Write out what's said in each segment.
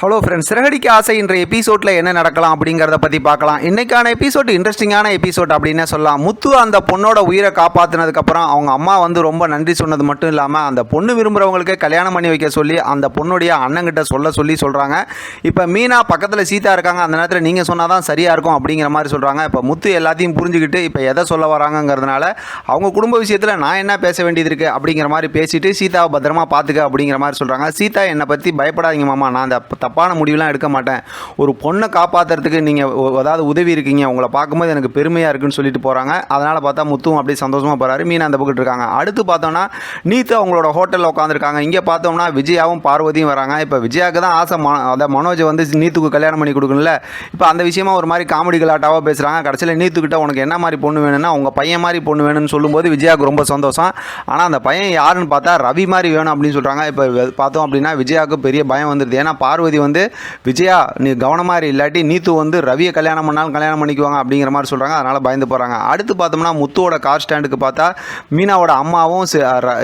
Hello friends, Siragadikka ஆசை இன்றைய எபிசோடில் என்ன நடக்கலாம் அப்படிங்கிறத பற்றி பார்க்கலாம். இன்றைக்கான எபிசோட் இன்ட்ரெஸ்டிங்கான எபிசோட் அப்படின்னே சொல்லலாம். முத்து அந்த பொண்ணோட உயிரை காப்பாற்றினதுக்கப்புறம் அவங்க அம்மா வந்து ரொம்ப நன்றி சொன்னது மட்டும் இல்லாமல் அந்த பொண்ணு விரும்புகிறவங்களுக்கு கல்யாணம் பண்ணி வைக்க சொல்லி அந்த பொண்ணுடைய அண்ணங்கிட்ட சொல்கிறாங்க. இப்போ மீனா பக்கத்தில் சீதா இருக்காங்க, அந்த நேரத்தில் நீங்கள் சொன்னால் தான் சரியாக இருக்கும் அப்படிங்கிற மாதிரி சொல்கிறாங்க. இப்போ முத்து எல்லாத்தையும் புரிஞ்சுக்கிட்டு இப்போ எதை சொல்ல வராங்கங்கிறதுனால அவங்க குடும்ப விஷயத்தில் நான் என்ன பேச வேண்டியது இருக்குது அப்படிங்கிற மாதிரி பேசிட்டு சீதாவை பத்திரமா பார்த்துக்க அப்படிங்கிற மாதிரி சொல்கிறாங்க. சீதா என்னை பற்றி பயப்படாதீங்க மாமா, நான் அந்த தப்பான முடிவுலாம் எடுக்க மாட்டேன், ஒரு பொண்ணை காப்பாற்றுறதுக்கு நீங்கள் அதாவது உதவி இருக்கீங்க, உங்களை பார்க்கும்போது எனக்கு பெருமையாக இருக்குன்னு சொல்லிட்டு போகிறாங்க. அதனால் பார்த்தா முத்துவும் அப்படியே சந்தோஷமாக போகிறாரு. மீனா அந்த பக்கம் இருக்காங்க. அடுத்து பார்த்தோம்னா நீத்து அவங்களோட ஹோட்டலில் உட்காந்துருக்காங்க. இங்கே பார்த்தோம்னா விஜயாவும் பார்வதியும் வராங்க. இப்போ விஜயாவுக்கு தான் ஆசை, அதை மனோஜை வந்து நீத்துக்கு கல்யாணம் பண்ணி கொடுக்கணும்ல. இப்போ அந்த விஷயமா ஒரு மாதிரி காமெடி கலாட்டாவாக பேசுகிறாங்க. கடைசியில் நீத்துக்கிட்ட உனக்கு என்ன மாதிரி பொண்ணு வேணும்னா உங்கள் பையன் மாதிரி பொண்ணு வேணும்னு சொல்லும்போது விஜயாவுக்கு ரொம்ப சந்தோஷம். ஆனால் அந்த பையன் யாருன்னு பார்த்தா ரவி மாதிரி வேணும் அப்படின்னு சொல்கிறாங்க. இப்போ பார்த்தோம் அப்படின்னா விஜயாவுக்கு பெரிய பயம் வந்துடுது. ஏன்னா பார்வதி வந்து விஜயா நீ கவனமாக இல்லாட்டி நீத்து வந்து ரவியை கல்யாணம் பண்ணாலும் கல்யாணம் பண்ணிக்குவாங்க அப்படிங்கிற மாதிரி சொல்கிறாங்க. அதனால் பயந்து போகிறாங்க. அடுத்து பார்த்தோம்னா முத்துவோட கார் ஸ்டாண்டுக்கு பார்த்தா மீனாவோட அம்மாவும்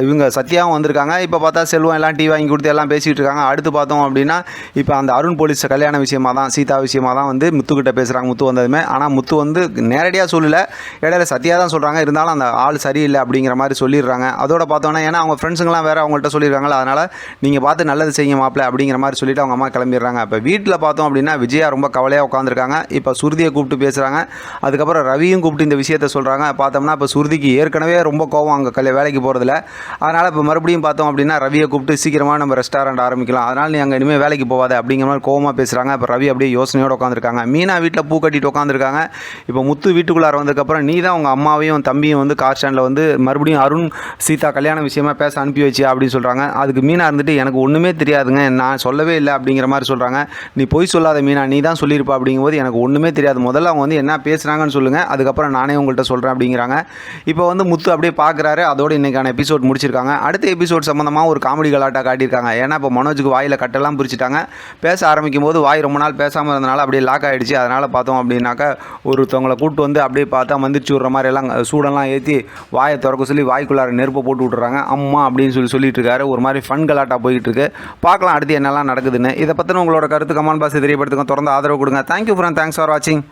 இவங்க சத்யாவும் வந்திருக்காங்க. இப்போ பார்த்தா செல்வம் எல்லாம் டீ வாங்கி கொடுத்து எல்லாம் பேசிகிட்டு இருக்காங்க. அடுத்து பார்த்தோம் அப்படின்னா இப்போ அந்த அருண் போலீஸ் கல்யாண விஷயமாக தான் சீதா விஷயமாக தான் வந்து முத்துக்கிட்ட பேசுகிறாங்க. முத்து வந்ததுமே ஆனால் முத்து வந்து நேரடியாக சொல்லலை, இடையில சத்யா தான் சொல்கிறாங்க. இருந்தாலும் அந்த ஆள் சரியில்லை அப்படிங்கிற மாதிரி சொல்லிடுறாங்க. அதோட பார்த்தோன்னா ஏன்னா அவங்க ஃப்ரெண்ட்ஸுங்களாம் வேறு அவங்கள்ட்ட சொல்லிடுறாங்களா, அதனால் நீங்கள் பார்த்து நல்லது செய்ய மாப்பிள்ள அப்படிங்கிற மாதிரி சொல்லிவிட்டு அவங்க அம்மா கிளம்பிடுறாங்க. இப்போ வீட்டில் பார்த்தோம் அப்படின்னா விஜயா ரொம்ப கவலையாக உட்காந்துருக்காங்க. இப்போ சுருதியை கூப்பிட்டு பேசுகிறாங்க. அதுக்கப்புறம் ரவியும் கூப்பிட்டு இந்த விஷயத்த சொல்கிறாங்க. பார்த்தோம்னா இப்போ சுருதிக்கு ஏற்கனவே ரொம்ப கோவம் அங்கே வேலைக்கு போகிறதுல. அதனால் இப்போ மறுபடியும் பார்த்தோம் அப்படின்னா ரவியை கூப்பிட்டு சீக்கிரமாக நம்ம ரெஸ்டாரண்ட் ஆரம்பிக்கலாம், அதனால் நீ அங்கே இனிமேல் வேலைக்கு போகாத அப்படிங்கிற மாதிரி கோவமாக பேசுகிறாங்க. இப்போ ரவி அப்படியே யோசனையோடு உட்காந்துருக்காங்க. மீனா வீட்டில் பூ கட்டிட்டு உட்காந்துருக்காங்க. இப்போ முத்து வீட்டுக்குள்ளார வந்ததுக்கப்புறம் நீ தான் உங்கள் அம்மாவையும் தம்பியும் வந்து கார் ஸ்டாண்டில் வந்து மறுபடியும் அருண் சீதா கல்யாண விஷயமா பேச அனுப்பி வச்சு அப்படின்னு சொல்கிறாங்க. அதுக்கு மீனா இருந்துட்டு எனக்கு ஒன்றுமே தெரியாதுங்க, நான் சொல்லவே இல்லை அப்படிங்கிற மாதிரி சொல்கிறாங்க. நீ போய் சொல்லாத மீனா, நீ தான் சொல்லியிருப்பா அப்படிங்கும்போது எனக்கு ஒன்றுமே தெரியாது, முதல்ல அவங்க வந்து என்ன பேசுகிறாங்கன்னு சொல்லுங்கள், அதுக்கப்புறம் நானே உங்கள்கிட்ட சொல்கிறேன் அப்படிங்கிறாங்க. இப்போ வந்து முத்து அப்படியே பார்க்குறாரு. அதோடு இன்றைக்கான எபிசோட் முடிச்சிருக்காங்க. அடுத்த எபிசோட் சம்மந்தமாக ஒரு காமெடி கலாட்டாக காட்டியிருக்காங்க. ஏன்னா இப்போ மனோஜுக்கு வாயில் கட்டெல்லாம் பிரிச்சுட்டாங்க. பேச ஆரம்பிக்கும் போது வாய் ரொம்ப நாள் பேசாமல் இருந்தனால அப்படியே லாக் ஆகிடுச்சு. அதனால் பார்த்தோம் அப்படின்னாக்கா ஒருத்தவங்களை கூப்பிட்டு வந்து அப்படியே பார்த்தா மந்திரிச்சு விட்ற மாதிரி எல்லாம் சூடெல்லாம் ஏற்றி வாயை திறக்க சொல்லி வாய்க்குள்ளார நெருப்பை போட்டு விட்றாங்க. அம்மா அப்படின்னு சொல்லிட்டு இருக்காரு. ஒரு மாதிரி ஃபன் கலாட்டாக போய்கிட்டு இருக்கு. பார்க்கலாம் அடுத்து என்னெல்லாம் நடக்குதுன்னு. இதை பற்றின உங்களோட கருத்து கமெண்ட் பாக்ஸ் தெரியப்படுத்துங்க. தொடர்ந்து ஆதரவு கொடுங்க. தேங்க்யூ ஃப்ரெண்ட், தேங்க்ஸ் ஃபார் வாட்சிங்.